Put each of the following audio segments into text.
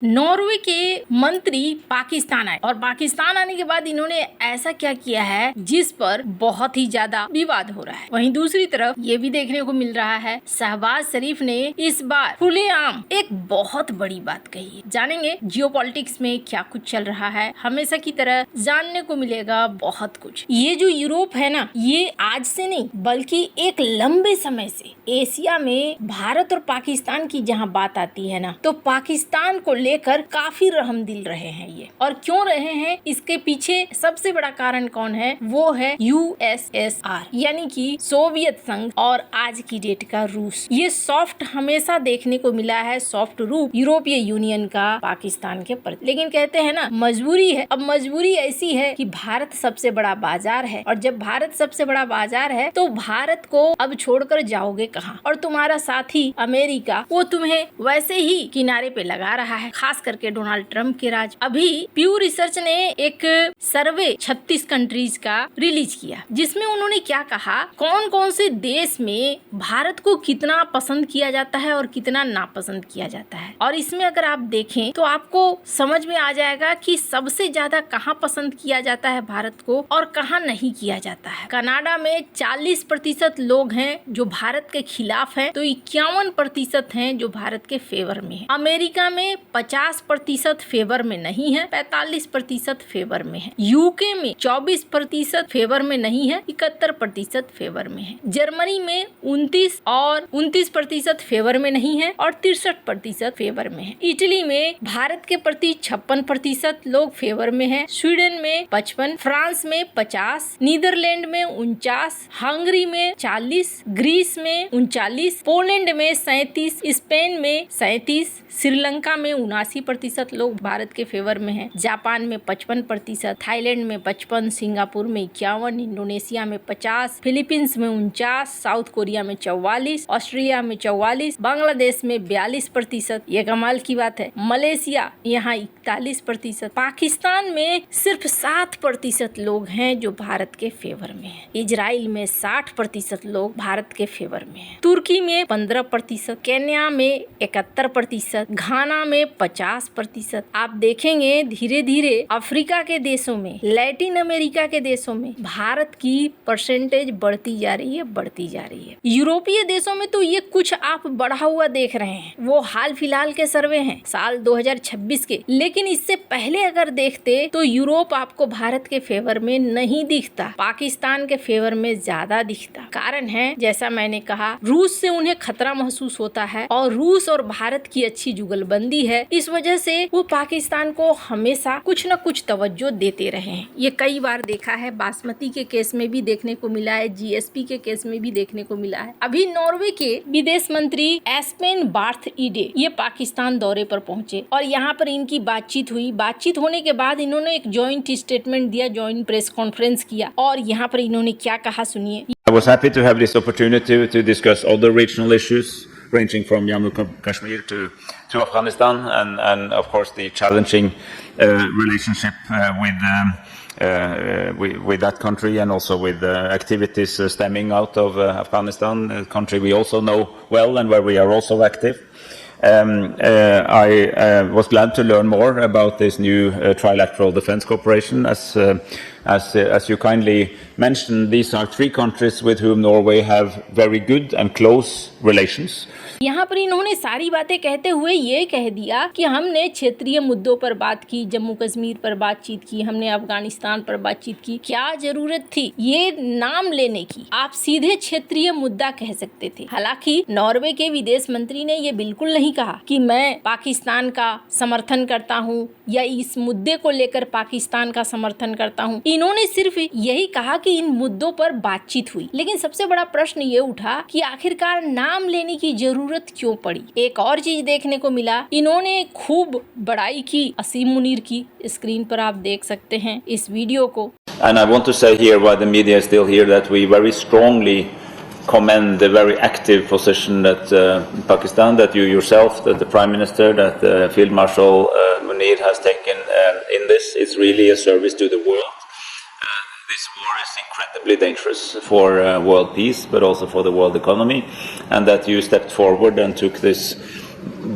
Norway के मंत्री पाकिस्तान आए और पाकिस्तान आने के बाद इन्होंने ऐसा क्या किया है जिस पर बहुत ही ज्यादा विवाद हो रहा है। वहीं दूसरी तरफ ये भी देखने को मिल रहा है शहबाज शरीफ ने इस बार खुलेआम एक बहुत बड़ी बात कही है। जानेंगे जियोपॉलिटिक्स में क्या कुछ चल रहा है, हमेशा की तरह जानने को मिलेगा बहुत कुछ। ये जो यूरोप है ना, ये आज से नहीं बल्कि एक लंबे समय से एशिया में भारत और पाकिस्तान की जहाँ बात आती है ना, तो पाकिस्तान को लेकर काफी रहमदिल रहे हैं ये। और क्यों रहे हैं, इसके पीछे सबसे बड़ा कारण कौन है, वो है यूएसएसआर यानी कि सोवियत संघ और आज की डेट का रूस। ये सॉफ्ट हमेशा देखने को मिला है, सॉफ्ट रूप यूरोपीय यूनियन का पाकिस्तान के प्रति। लेकिन कहते हैं ना मजबूरी है। अब मजबूरी ऐसी है कि भारत सबसे बड़ा बाजार है और जब भारत सबसे बड़ा बाजार है तो भारत को अब छोड़कर जाओगे कहाँ। और तुम्हारा साथी अमेरिका वो तुम्हें वैसे ही किनारे पे लगा रहा है, खास करके डोनाल्ड ट्रंप के राज। अभी प्यू रिसर्च ने एक सर्वे 36 कंट्रीज का रिलीज किया जिसमें उन्होंने क्या कहा, कौन कौन से देश में भारत को कितना पसंद किया जाता है और कितना नापसंद किया जाता है। और इसमें अगर आप देखें तो आपको समझ में आ जाएगा कि सबसे ज्यादा कहाँ पसंद किया जाता है भारत को और कहाँ नहीं किया जाता है। कनाडा में 40% लोग हैं जो भारत के खिलाफ हैं, तो 51% हैं जो भारत के फेवर में है। अमेरिका में 50% फेवर में नहीं है, 45% फेवर में है। यूके में 24% फेवर में नहीं है, 71% फेवर में है। जर्मनी में 29% फेवर में नहीं है और 63% फेवर में है। इटली में भारत के प्रति 56% लोग फेवर में है। स्वीडन में 55, फ्रांस में 50, नीदरलैंड में 49, हंगरी में 40, ग्रीस में 39, पोलैंड में 37, स्पेन में 37, श्रीलंका में 79% लोग भारत के फेवर में हैं। जापान में 55%, थाईलैंड में 55, सिंगापुर में 51, इंडोनेशिया में 50, फिलीपींस में 49, साउथ कोरिया में 44, ऑस्ट्रेलिया में 44, बांग्लादेश में 42%, ये कमाल की बात है। मलेशिया यहाँ 41%, पाकिस्तान में सिर्फ 7% लोग हैं जो भारत के फेवर में हैं। इजराइल में 60% लोग भारत के फेवर में हैं। तुर्की में 15%, केन्या में 71%, घाना में 50%। आप देखेंगे धीरे धीरे अफ्रीका के देशों में, लैटिन अमेरिका के देशों में भारत की परसेंटेज बढ़ती जा रही है। यूरोपीय देशों में तो ये कुछ आप बढ़ा हुआ देख रहे हैं, वो हाल फिलहाल के सर्वे हैं साल 2026 के। लेकिन इससे पहले अगर देखते तो यूरोप आपको भारत के फेवर में नहीं दिखता, पाकिस्तान के फेवर में ज्यादा दिखता। कारण है जैसा मैंने कहा, रूस से उन्हें खतरा महसूस होता है और रूस और भारत की अच्छी जुगलबंदी है, इस वजह से वो पाकिस्तान को हमेशा कुछ न कुछ तवज्जो देते रहे हैं। ये कई बार देखा है, बासमती के केस में भी देखने को मिला है, जीएसपी के केस में भी देखने को मिला है। अभी नॉर्वे के विदेश मंत्री एस्पेन बार्थ ईडे ये पाकिस्तान दौरे पर पहुंचे और यहाँ पर इनकी बातचीत हुई। बातचीत होने के बाद इन्होंने एक जॉइंट स्टेटमेंट दिया, जॉइंट प्रेस कॉन्फ्रेंस किया और यहाँ पर इन्होंने क्या कहा सुनिए। I was happy to have this opportunity to discuss other regional issues ranging from Jammu Kashmir to Afghanistan and of course the challenging relationship with that country and also with activities stemming out of Afghanistan, a country we also know well and where we are also active. I was glad to learn more about this new trilateral defense cooperation. As you kindly mentioned, these are three countries with whom Norway have very good and close relations. यहाँ पर इन्होंने सारी बातें कहते हुए ये कह दिया कि हमने क्षेत्रीय मुद्दों पर बात की, जम्मू कश्मीर पर बातचीत की, हमने अफगानिस्तान पर बातचीत की। क्या जरूरत थी ये नाम लेने की, आप सीधे क्षेत्रीय मुद्दा कह सकते थे। हालांकि नॉर्वे के विदेश मंत्री ने ये बिल्कुल नहीं कहा कि मैं पाकिस्तान का समर्थन करता हूँ या इस मुद्दे को लेकर पाकिस्तान का समर्थन करता हूँ। इन्होंने सिर्फ यही कहा कि इन मुद्दों पर बातचीत हुई। लेकिन सबसे बड़ा प्रश्न ये उठा कि आखिरकार नाम लेने की जरूरत क्यों पड़ी। एक और चीज देखने को मिला, इन्होंने खूब बड़ाई की असीम मुनीर की। स्क्रीन पर आप देख सकते हैं इस वीडियो को। And I want to say here, while the media is still here, that we very strongly commend the very active position that Pakistan, that you yourself, that the Prime Minister, that Field Marshal Munir has taken in this. It's really a service to the world. This war is incredibly dangerous for world peace, but also for the world economy, and that you stepped forward and took this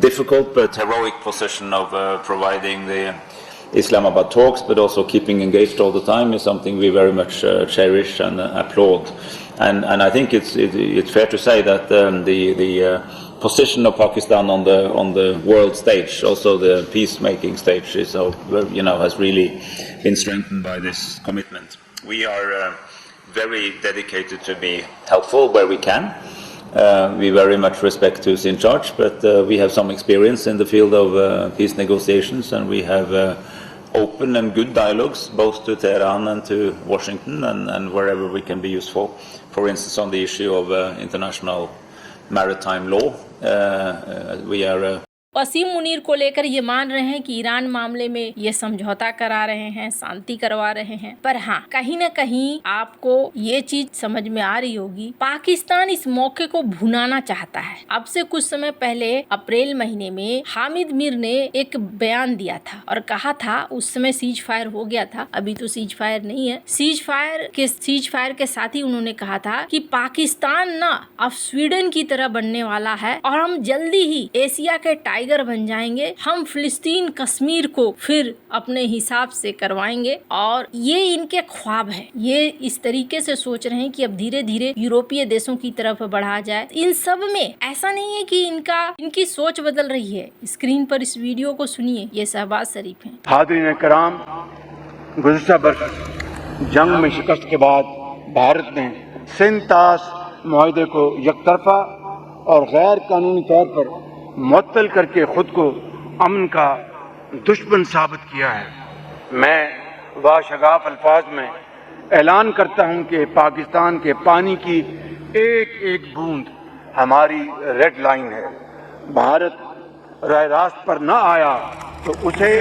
difficult but heroic position of providing the Islamabad talks, but also keeping engaged all the time is something we very much cherish and applaud. And I think it's fair to say that the position of Pakistan on the world stage, also the peacemaking stage, is has really been strengthened by this commitment. We are very dedicated to be helpful where we can. We very much respect who's in charge, but we have some experience in the field of peace negotiations, and we have open and good dialogues both to Tehran and to Washington and wherever we can be useful. For instance, on the issue of international maritime law, we are Wasim Munir को लेकर ये मान रहे हैं कि Iran मामले में ये समझौता करा रहे हैं, शांति करवा रहे हैं, पर हाँ, कहीं न कहीं आपको ये चीज समझ में आ रही होगी, पाकिस्तान इस मौके को भुनाना चाहता है। अब से कुछ समय पहले अप्रैल महीने में हामिद मीर ने एक बयान दिया था और कहा था, उस समय सीज फायर हो गया था, अभी तो सीज फायर नहीं है। सीज फायर के साथ ही उन्होंने कहा था कि पाकिस्तान ना अब स्वीडन की तरह बनने वाला है और हम जल्दी ही एशिया के टाइगर बन जाएंगे, हम फिलिस्तीन कश्मीर को फिर अपने हिसाब से करवाएंगे। और ये इनके ख्वाब है, ये इस तरीके से सोच रहे हैं कि अब धीरे धीरे यूरोपीय देशों की तरफ बढ़ा जाए। इन सब में ऐसा नहीं है कि इनकी सोच बदल रही है। स्क्रीन पर इस वीडियो को सुनिए, ये शहबाज शरीफ हैं। हाज़रीन कराम, गुज़िश्ता बरस जंग में शिकस्त के बाद भारत ने सिंतास मुआहदे को यकतरफा और गैर कानूनी तौर पर मुअत्तल करके खुद को अमन का दुश्मन साबित किया है। मैं वाशगाफ अल्फाज में ऐलान करता हूं कि पाकिस्तान के पानी की एक एक बूंद हमारी रेड लाइन है। भारत राह रास्त पर न आया तो उसे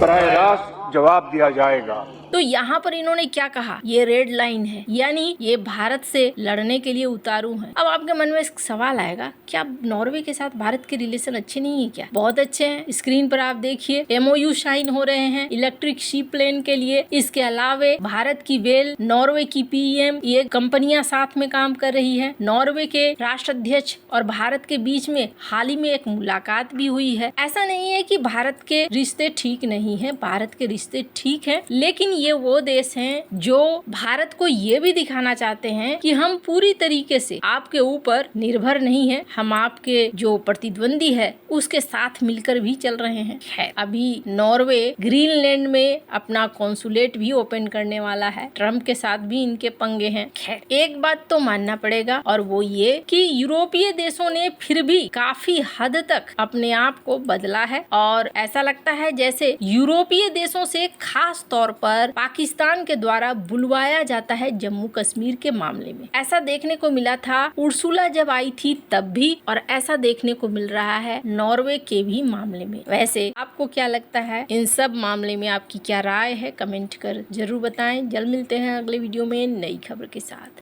बराह रास्त जवाब दिया जाएगा। तो यहाँ पर इन्होंने क्या कहा, ये रेड लाइन है, यानी ये भारत से लड़ने के लिए उतारू हैं। अब आपके मन में सवाल आएगा, क्या नॉर्वे के साथ भारत के रिलेशन अच्छे नहीं है क्या? बहुत अच्छे हैं। स्क्रीन पर आप देखिए, MOU साइन हो रहे हैं इलेक्ट्रिक शिप प्लेन के लिए। इसके अलावे भारत की वेल, नॉर्वे की PM, ये कंपनियां साथ में काम कर रही है। नॉर्वे के राष्ट्राध्यक्ष और भारत के बीच में हाल ही में एक मुलाकात भी हुई है। ऐसा नहीं है कि भारत के रिश्ते ठीक नहीं है, भारत के रिश्ते ठीक है, लेकिन ये वो देश हैं जो भारत को ये भी दिखाना चाहते हैं कि हम पूरी तरीके से आपके ऊपर निर्भर नहीं है, हम आपके जो प्रतिद्वंदी है उसके साथ मिलकर भी चल रहे हैं। खैर, अभी नॉर्वे ग्रीनलैंड में अपना कॉन्सुलेट भी ओपन करने वाला है, ट्रम्प के साथ भी इनके पंगे हैं। खैर, एक बात तो मानना पड़ेगा और वो ये कि यूरोपीय देशों ने फिर भी काफी हद तक अपने आप को बदला है और ऐसा लगता है जैसे यूरोपीय देशों से खास तौर पर पाकिस्तान के द्वारा बुलवाया जाता है जम्मू कश्मीर के मामले में। ऐसा देखने को मिला था उर्सुला जब आई थी तब भी, और ऐसा देखने को मिल रहा है नॉर्वे के भी मामले में। वैसे आपको क्या लगता है, इन सब मामले में आपकी क्या राय है? कमेंट कर जरूर बताएं। जल्द मिलते हैं अगले वीडियो में नई खबर के साथ।